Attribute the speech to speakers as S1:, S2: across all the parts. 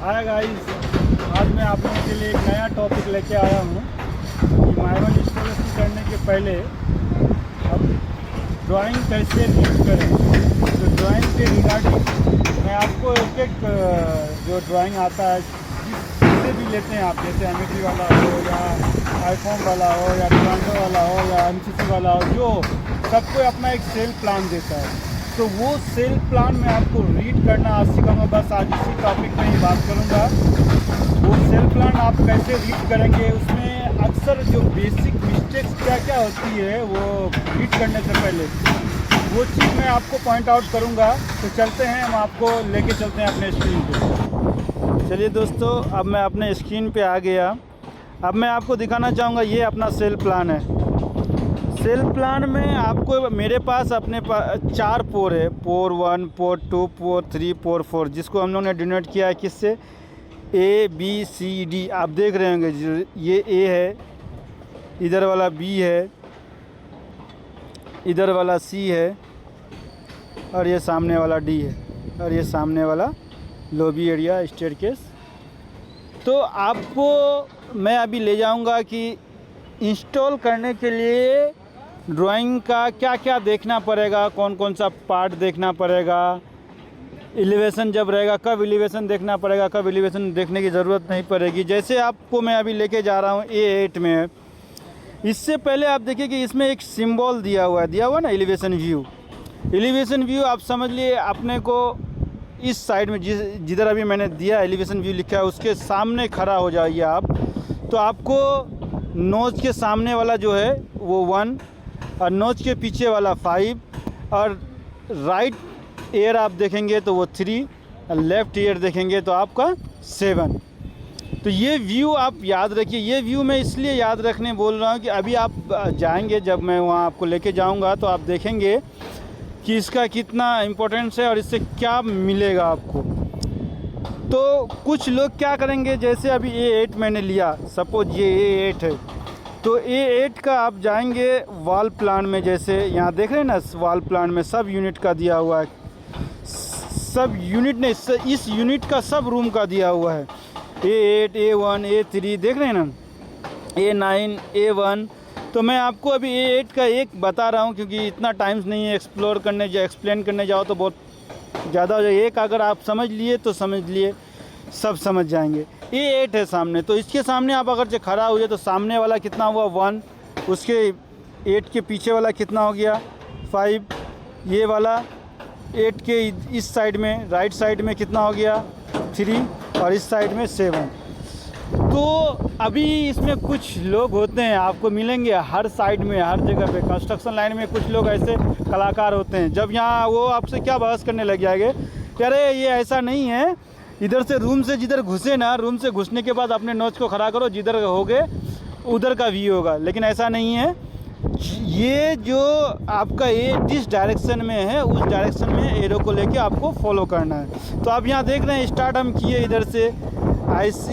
S1: Hi guys, आज मैं आप लोगों के लिए एक नया टॉपिक लेके आया हूँ कि मार्बल इंस्टॉलेशन करने के पहले अब ड्राइंग कैसे रीड करें। तो ड्राइंग के रिगार्डिंग मैं आपको एक जो ड्राइंग आता है जिससे भी लेते हैं आप, जैसे एमिटी वाला हो या आईफॉर्म वाला हो या डिजाइनर वाला हो या एमसीसी वाला हो, जो सबको अपना एक सेल प्लान देता है। तो वो सेल प्लान में आपको रीड करना आज सिखाऊंगा। बस आज इसी टॉपिक में ही बात करूंगा। वो सेल प्लान आप कैसे रीड करेंगे, उसमें अक्सर जो बेसिक मिस्टेक्स क्या क्या होती है वो रीड करने से पहले, वो चीज़ मैं आपको पॉइंट आउट करूंगा। तो चलते हैं, हम आपको लेके चलते हैं अपने स्क्रीन पे। चलिए दोस्तों, अब मैं अपने स्क्रीन पे आ गया। अब मैं आपको दिखाना चाहूँगा, ये अपना सेल प्लान है। सेल प्लान में आपको मेरे पास अपने चार पोर है, पोर 1, पोर 2, पोर 3, पोर 4, जिसको हम लोग ने डिनोट किया है किससे, ए बी सी डी। आप देख रहे होंगे ये ए है, इधर वाला बी है, इधर वाला सी है, और ये सामने वाला डी है, और ये सामने वाला लॉबी एरिया स्टेयरकेस। तो आपको मैं अभी ले जाऊंगा कि इंस्टॉल करने के लिए ड्राइंग का क्या क्या देखना पड़ेगा, कौन कौन सा पार्ट देखना पड़ेगा, एलिवेशन जब रहेगा कब एलिवेशन देखना पड़ेगा, कब एलिवेशन देखने की ज़रूरत नहीं पड़ेगी। जैसे आपको मैं अभी लेके जा रहा हूँ A8 में। इससे पहले आप देखिए कि इसमें एक सिंबल दिया हुआ है ना, एलिवेशन व्यू। एलिवेशन व्यू आप समझ लिए अपने को इस साइड में जिधर अभी मैंने दिया एलिवेशन व्यू लिखा है उसके सामने खड़ा हो जाइए आप। तो आपको नोज के सामने वाला जो है वो 1, और नोज के पीछे वाला 5, और राइट ईयर आप देखेंगे तो वो 3, और लेफ़्ट ईयर देखेंगे तो आपका 7। तो ये व्यू आप याद रखिए। ये व्यू मैं इसलिए याद रखने बोल रहा हूँ कि अभी आप जाएंगे, जब मैं वहाँ आपको लेके जाऊँगा तो आप देखेंगे कि इसका कितना इम्पोर्टेंस है और इससे क्या मिलेगा आपको। तो कुछ लोग क्या करेंगे, जैसे अभी A8 मैंने लिया, सपोज ये A8 है, तो A8 का आप जाएंगे वॉल प्लान में। जैसे यहाँ देख रहे हैं ना, वॉल प्लान में सब यूनिट का दिया हुआ है, सब यूनिट ने इस यूनिट का सब रूम का दिया हुआ है। A8, A1, A3 देख रहे हैं ना, A9, A1। तो मैं आपको अभी A8 का एक बता रहा हूँ क्योंकि इतना टाइम्स नहीं है एक्सप्लेन करने जाओ तो बहुत ज़्यादा हो जाए। एक अगर आप समझ लिए तो समझ लिए, सब समझ जाएंगे। A8 है सामने, तो इसके सामने आप अगर जो खड़ा हुए तो सामने वाला कितना हुआ 1, उसके 8 के पीछे वाला कितना हो गया 5, ये वाला 8 के इस साइड में राइट साइड में कितना हो गया 3, और इस साइड में 7। तो अभी इसमें कुछ लोग होते हैं, आपको मिलेंगे हर साइड में, हर जगह पे कंस्ट्रक्शन लाइन में कुछ लोग ऐसे कलाकार होते हैं। जब यहाँ वो आपसे क्या बहस करने लग जाएंगे कि अरे ये ऐसा नहीं है, इधर से रूम से जिधर घुसे ना, रूम से घुसने के बाद अपने नोच को खड़ा करो, जिधर होगे उधर का व्यू होगा। लेकिन ऐसा नहीं है। ये जो आपका ये जिस डायरेक्शन में है उस डायरेक्शन में एरो को लेके आपको फॉलो करना है। तो आप यहाँ देख रहे हैं स्टार्ट हम किए इधर से IC,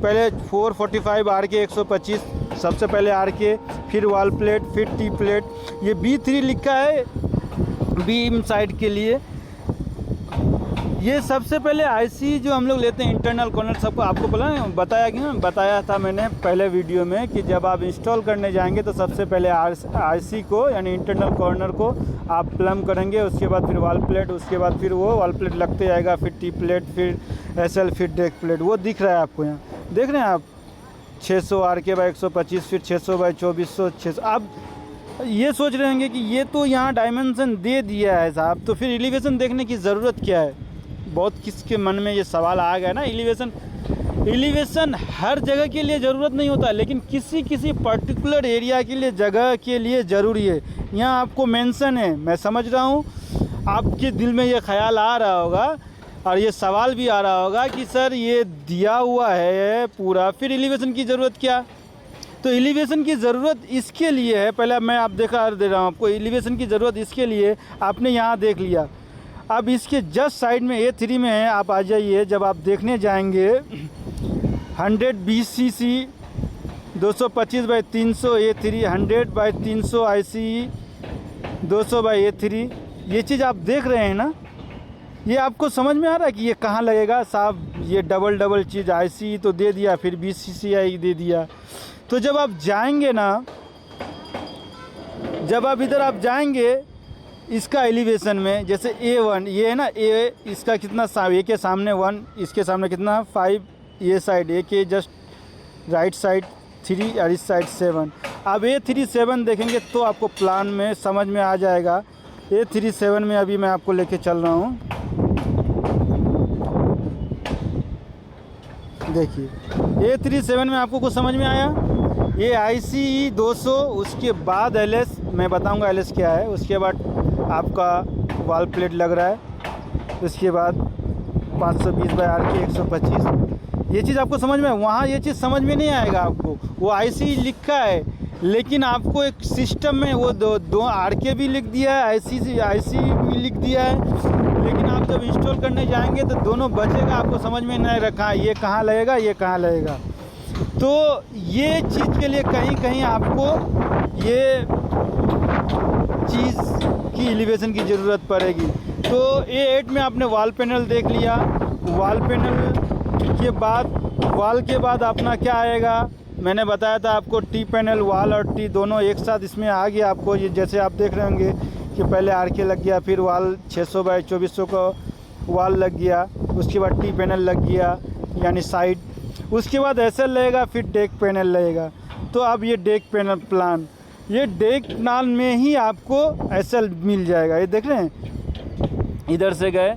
S1: पहले 445 RK 125, सबसे पहले RK, फिर वॉल प्लेट, फिर टी प्लेट। ये B3 लिखा है बीम साइड के लिए। ये सबसे पहले IC जो हम लोग लेते हैं इंटरनल कॉर्नर, सबको आपको बताया था मैंने पहले वीडियो में कि जब आप इंस्टॉल करने जाएंगे तो सबसे पहले IC को यानी इंटरनल कॉर्नर को आप प्लम करेंगे, उसके बाद फिर वॉल प्लेट, उसके बाद फिर वो वॉल प्लेट लगते जाएगा, फिर टी प्लेट, फिर SL, फिर डेक प्लेट। वो दिख रहा है आपको, यहाँ देख रहे हैं आप 600 RK बाई 125, फिर 600 बाई 2400, 600। आप ये सोच रहे होंगे कि ये तो यहाँ डायमेंशन दे दिया है साहब, तो फिर एलिवेशन देखने की ज़रूरत क्या है। बहुत किसके मन में ये सवाल आ गया ना। एलिवेशन हर जगह के लिए ज़रूरत नहीं होता, लेकिन किसी पर्टिकुलर एरिया के लिए, जगह के लिए ज़रूरी है। यहाँ आपको मेंशन है, मैं समझ रहा हूँ आपके दिल में ये ख्याल आ रहा होगा और ये सवाल भी आ रहा होगा कि सर ये दिया हुआ है पूरा, फिर एलिवेशन की ज़रूरत क्या। तो एलिवेशन की ज़रूरत इसके लिए है, पहले मैं आप दिखा दे रहा हूँ आपको। एलिवेशन की ज़रूरत इसके लिए, आपने यहाँ देख लिया। अब इसके जस्ट साइड में A3 में है, आप आ जाइए। जब आप देखने जाएंगे 120 cc 225 by 300 A3, 100 by 300 IC 200 by A3। ये चीज़ आप देख रहे हैं ना, ये आपको समझ में आ रहा है कि ये कहाँ लगेगा साहब? ये डबल चीज़ IC तो दे दिया, फिर BCCI दे दिया। तो जब आप जाएंगे ना, जब आप इधर आप जाएंगे इसका एलिवेशन में, जैसे A1 ये है ना, A इसका कितना A के सामने 1, इसके सामने कितना 5, ये साइड A के जस्ट राइट साइड 3 और इस साइड 7। अब A37 देखेंगे तो आपको प्लान में समझ में आ जाएगा। A37 में अभी मैं आपको लेके चल रहा हूँ। देखिए A37 में आपको कुछ समझ में आया? ये ICE 200, उसके बाद LS मैं बताऊंगा LS क्या है। उसके बाद आपका वॉल प्लेट लग रहा है। उसके बाद 520/RK 125, ये चीज़ आपको समझ में, वहाँ ये चीज़ समझ में नहीं आएगा आपको। वो ICE लिखा है, लेकिन आपको एक सिस्टम में वो दो RK भी लिख दिया है, IC भी लिख दिया है, लेकिन आप जब इंस्टॉल करने जाएंगे तो दोनों बचेगा, आपको समझ में नहीं रखा ये कहाँ लगेगा, ये कहाँ लगेगा। तो ये चीज़ के लिए कहीं कहीं आपको ये चीज़ की एलिवेशन की ज़रूरत पड़ेगी। तो A8 में आपने वॉल पैनल देख लिया। वॉल पैनल के बाद, वॉल के बाद अपना क्या आएगा, मैंने बताया था आपको T पैनल, वॉल और T दोनों एक साथ इसमें आ गया आपको। ये जैसे आप देख रहे होंगे कि पहले RK लग गया, फिर वॉल 600/2400 का वॉल लग गया, उसके बाद T पैनल लग गया यानी साइड, उसके बाद SL लगेगा, फिर डेक पैनल लगेगा। तो अब ये डेक पैनल प्लान, ये डेक प्लान में ही आपको SL मिल जाएगा। ये देख रहे हैं, इधर से गए,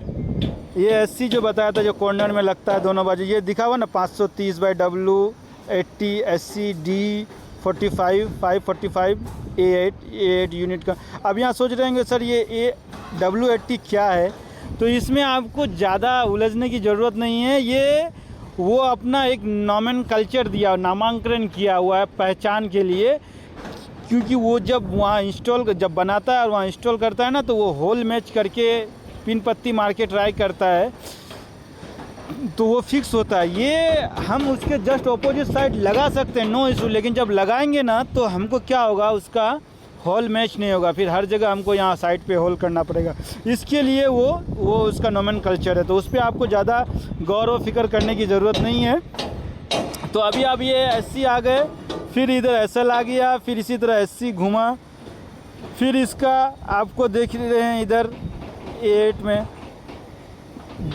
S1: ये SC जो बताया था जो कॉर्नर में लगता है दोनों बाजू, ये दिखा हुआ ना 530/W 80 SC D 45 545 A8 unit का। अब यहाँ सोच रहे होंगे सर ये W80 क्या है? तो इसमें आपको ज़्यादा उलझने की ज़रूरत नहीं है। ये वो अपना एक नॉमेनकल्चर दिया, नामांकन किया हुआ है पहचान के लिए, क्योंकि वो जब वहाँ इंस्टॉल जब बनाता है और वहाँ इंस्टॉल करता है ना, तो वो होल मैच करके पिन पत्ती मार के ट्राई करता है, तो वो फिक्स होता है। ये हम उसके जस्ट ऑपोजिट साइड लगा सकते हैं, नो इशू, लेकिन जब लगाएंगे ना तो हमको क्या होगा, उसका होल मैच नहीं होगा, फिर हर जगह हमको यहाँ साइड पे होल करना पड़ेगा। इसके लिए वो उसका नॉमेनकल्चर है, तो उस पर आपको ज़्यादा गौर व फिक्र करने की ज़रूरत नहीं है। तो अभी आप ये SC आ गए, फिर इधर SL आ गया, फिर इसी तरह SC घुमा, फिर इसका आपको देख रहे हैं इधर A8 में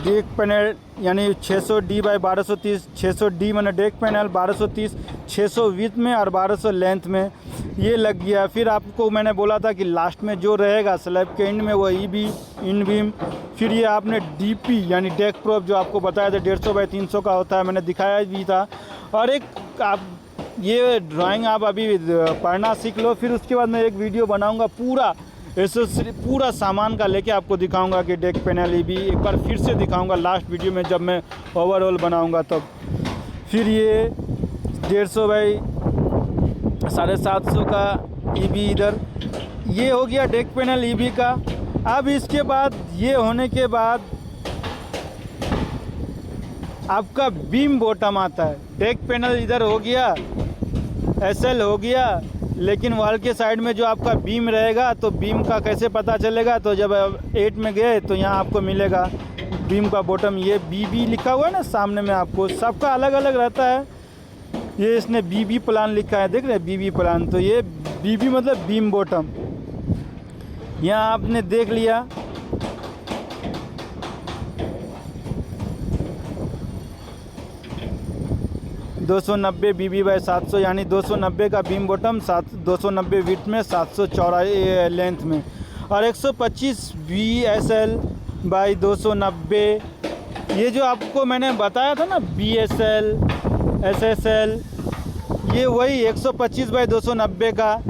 S1: डेक पैनल यानी 600D/1230, 600D मैंने डेक पैनल, 1230 600 विड्थ में और 1200 लेंथ में ये लग गया। फिर आपको मैंने बोला था कि लास्ट में जो रहेगा स्लैब के एंड में वो EB इन बीम। फिर ये आपने DP यानी डेक प्रोप जो आपको बताया था 150/300 का होता है, मैंने दिखाया भी था। और एक आप ये ड्राइंग आप अभी पढ़ना सीख लो, फिर उसके बाद मैं एक वीडियो बनाऊँगा पूरा एसेसरी पूरा सामान का लेके आपको दिखाऊंगा कि डेक पैनल भी एक बार फिर से दिखाऊंगा लास्ट वीडियो में जब मैं ओवरऑल बनाऊंगा तब। फिर ये 150/750 का EB इधर, ये हो गया डेक पैनल EB का। अब इसके बाद ये होने के बाद आपका बीम बॉटम आता है। डेक पैनल इधर हो गया, SL हो गया, लेकिन वॉल के साइड में जो आपका बीम रहेगा, तो बीम का कैसे पता चलेगा, तो जब 8 में गए तो यहाँ आपको मिलेगा बीम का बॉटम, ये BB लिखा हुआ है ना सामने में, आपको सबका अलग अलग रहता है। ये इसने BB प्लान लिखा है, देख रहे हैं BB प्लान, तो ये BB मतलब बीम बॉटम। यहाँ आपने देख लिया, $290 BB/700 यानी 290 का बीम बॉटम, 290 विड्थ में, 700 चौड़ाई लेंथ में, और 125 BSL/290। ये जो आपको मैंने बताया था ना BSL SSL, ये वही 125/290 का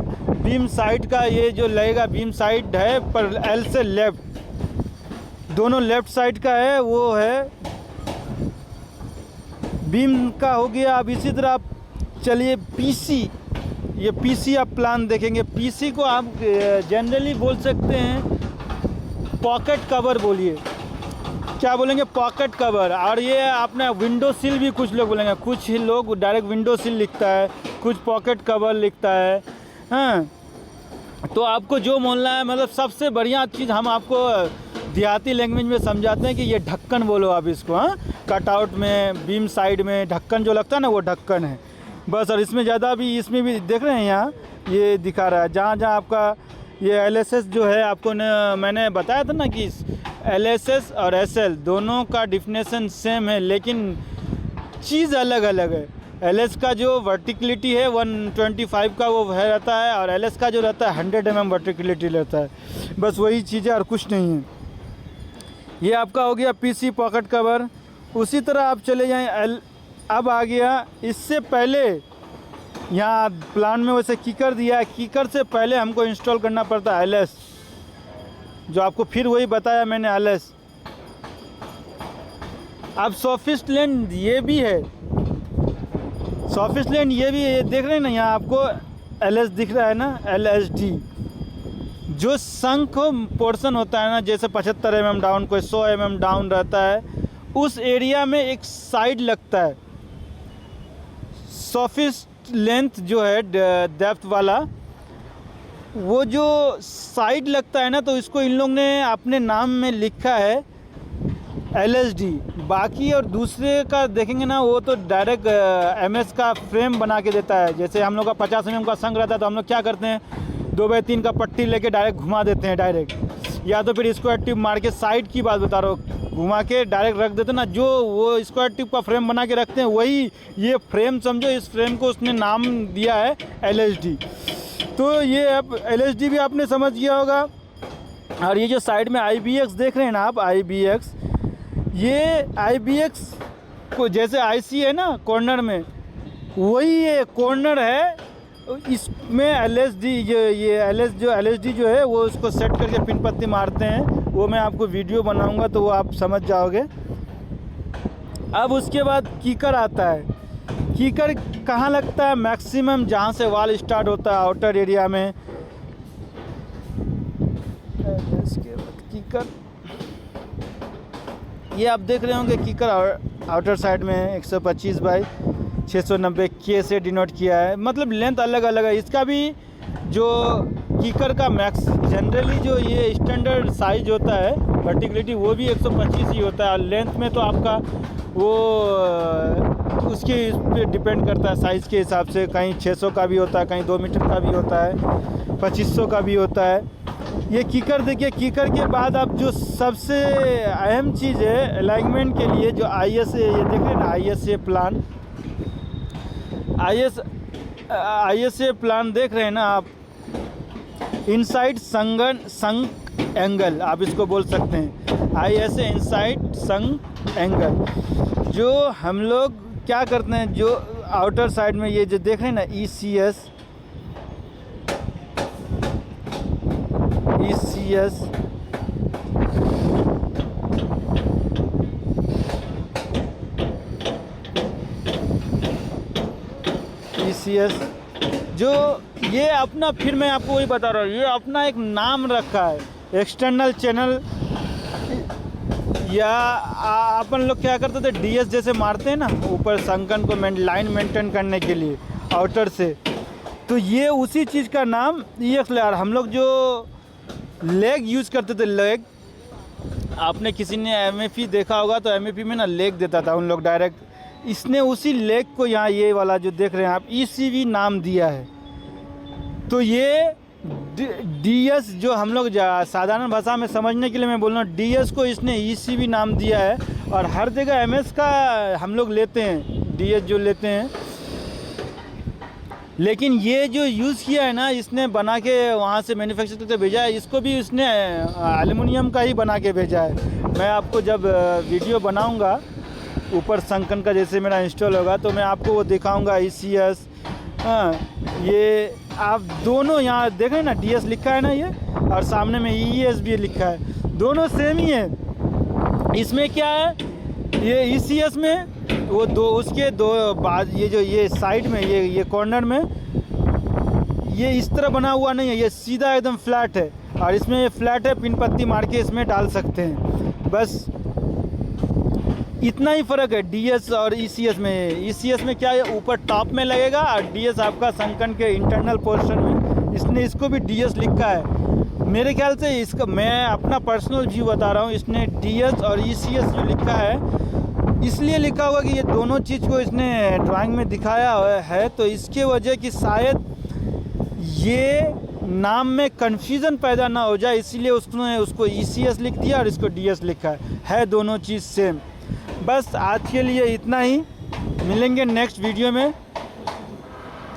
S1: बीम साइड का ये जो लगेगा, बीम साइड है पर L से लेफ़्ट, दोनों लेफ़्ट साइड का है, वो है बीम का हो गया। अब इसी तरह आप चलिए PC, ये PC आप प्लान देखेंगे। PC को आप जनरली बोल सकते हैं पॉकेट कवर, बोलिए क्या बोलेंगे, पॉकेट कवर। और ये आपने विंडो सिल भी कुछ लोग बोलेंगे, कुछ लोग डायरेक्ट विंडो सिल लिखता है, कुछ पॉकेट कवर लिखता है। हाँ, तो आपको जो बोलना है, मतलब सबसे बढ़िया चीज़ हम आपको देहाती लैंग्वेज में समझाते हैं कि ये ढक्कन बोलो आप इसको, हाँ, कटआउट में बीम साइड में ढक्कन जो लगता है ना वो ढक्कन है बस। और इसमें ज़्यादा भी, इसमें भी देख रहे हैं यहाँ ये दिखा रहा है जहाँ जहाँ आपका ये LSS जो है, आपको मैंने बताया था ना कि LSS और SL दोनों का डिफिनेशन सेम है लेकिन चीज़ अलग अलग है। LS का जो वर्टिकलिटी है 125 का वो है रहता है, और LS का जो रहता है 100 mm वर्टिकलिटी रहता है, बस वही चीज़ है और कुछ नहीं है। ये आपका हो गया PC पॉकेट कवर। उसी तरह आप चले जाएं अब आ गया, इससे पहले यहाँ प्लान में वैसे कीकर दिया है, कीकर से पहले हमको इंस्टॉल करना पड़ता है LS, जो आपको फिर वही बताया मैंने LS। अब सॉफिस्ट लेन ये भी है, सॉफिस्ट लेन ये भी है, देख रहे हैं ना यहाँ आपको LS दिख रहा है ना, LSD जो संक पोर्शन होता है ना, जैसे 75 mm डाउन, कोई 100 mm डाउन रहता है, उस एरिया में एक साइड लगता है। सॉफिस्ट लेंथ जो है डेप्थ वाला, वो जो साइड लगता है ना, तो इसको इन लोग ने अपने नाम में लिखा है LSD। बाकी और दूसरे का देखेंगे ना, वो तो डायरेक्ट MS का फ्रेम बना के देता है। जैसे हम लोग का 50 mm का संग रहता है तो हम लोग क्या करते हैं, 2x3 का पट्टी लेके डायरेक्ट घुमा देते हैं डायरेक्ट, या तो फिर स्क्वायर ट्यूब मार के, साइड की बात बता रहा हूँ, घुमा के डायरेक्ट रख देते ना, जो वो स्क्वायर ट्यूब का फ्रेम बना के रखते हैं वही ये फ्रेम समझो। इस फ्रेम को उसने नाम दिया है LSD। तो ये अब LSD भी आपने समझ गया होगा। और ये जो साइड में IBX देख रहे हैं ना आप, IBX, ये IBX को जैसे IC है ना कॉर्नर में, वही ये कॉर्नर है, इसमें LSD ये LSD जो है वो उसको सेट करके पिन पत्ती मारते हैं। वो मैं आपको वीडियो बनाऊंगा तो वो आप समझ जाओगे। अब उसके बाद कीकर आता है। कीकर कहाँ लगता है, मैक्सिमम जहाँ से वाल स्टार्ट होता है आउटर एरिया में। इसके बाद कीकर, ये आप देख रहे होंगे कीकर आउटर साइड में 125 बाई 690 K से डिनोट किया है, मतलब लेंथ अलग अलग है। इसका भी जो कीकर का मैक्स जनरली जो ये स्टैंडर्ड साइज होता है वर्टिकलिटी, वो भी 125 ही होता है। और लेंथ में तो आपका वो उसके इस पर डिपेंड करता है साइज़ के हिसाब से, कहीं 600 का भी होता है, कहीं 2 मीटर का भी होता है, 2500 का भी होता है। ये कीकर देखिए। कीकर के बाद अब जो सबसे अहम चीज़ है अलाइनमेंट के लिए, जो ISA, ये देख रहे हैं ना ISA प्लान, ISA प्लान देख रहे हैं ना आप, इनसाइड संक एंगल आप इसको बोल सकते हैं। ISA इनसाइड संक एंगल, जो हम लोग क्या करते हैं, जो आउटर साइड में ये जो देख रहे हैं ना ECS जो ये अपना, फिर मैं आपको वही बता रहा हूँ, ये अपना एक नाम रखा है एक्सटर्नल चैनल। या अपन लोग क्या करते थे, DS जैसे मारते हैं ना ऊपर संकन को लाइन मेंटेन करने के लिए आउटर से, तो ये उसी चीज़ का नाम EXLR। हम लोग जो लेग यूज़ करते थे, लेग, आपने किसी ने MFE देखा होगा तो MFE में ना लेग देता था उन लोग डायरेक्ट, इसने उसी लेग को यहाँ ये वाला जो देख रहे हैं आप ECV नाम दिया है। तो ये DS जो हम लोग साधारण भाषा में समझने के लिए मैं बोल रहा हूँ, DS को इसने ECV नाम दिया है। और हर जगह MS का हम लोग लेते हैं, DS जो लेते हैं, लेकिन ये जो यूज़ किया है ना इसने, बना के वहाँ से मैन्युफैक्चर करके भेजा है, इसको भी इसने एल्युमिनियम का ही बना के भेजा है। मैं आपको जब वीडियो बनाऊँगा ऊपर संकन का जैसे मेरा इंस्टॉल होगा तो मैं आपको वो दिखाऊंगा ECS। हाँ, ये आप दोनों यहाँ देखें ना, DS लिखा है ना ये, और सामने में ES भी लिखा है, दोनों सेम ही है। इसमें क्या है, ये ECS में वो दो, उसके दो बाद, ये जो ये साइड में ये कॉर्नर में ये इस तरह बना हुआ नहीं है, ये सीधा एकदम फ्लैट है। और इसमें ये फ्लैट है, पिन पत्ती मार के इसमें डाल सकते हैं, बस इतना ही फ़र्क है DS और ECS में। ECS में क्या है, ऊपर टॉप में लगेगा, और DS आपका संकन के इंटरनल पोर्शन में। इसने इसको भी DS लिखा है, मेरे ख्याल से इसका, मैं अपना पर्सनल व्यू बता रहा हूँ, इसने DS और ECS जो लिखा है इसलिए लिखा होगा कि ये दोनों चीज़ को इसने ड्राइंग में दिखाया है, तो इसके वजह कि शायद ये नाम में कन्फ्यूज़न पैदा ना हो जाए, इसीलिए उसने उसको ECS लिख दिया और इसको DS लिखा है दोनों चीज़ सेम। बस आज के लिए इतना ही, मिलेंगे नेक्स्ट वीडियो में।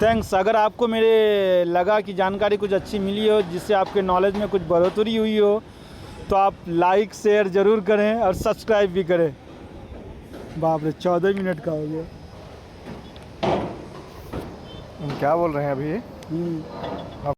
S1: थैंक्स। अगर आपको मेरे लगा कि जानकारी कुछ अच्छी मिली हो, जिससे आपके नॉलेज में कुछ बढ़ोतरी हुई हो, तो आप लाइक शेयर ज़रूर करें और सब्सक्राइब भी करें। बाप रे 14 मिनट का हो गया।
S2: हम क्या बोल रहे हैं अभी?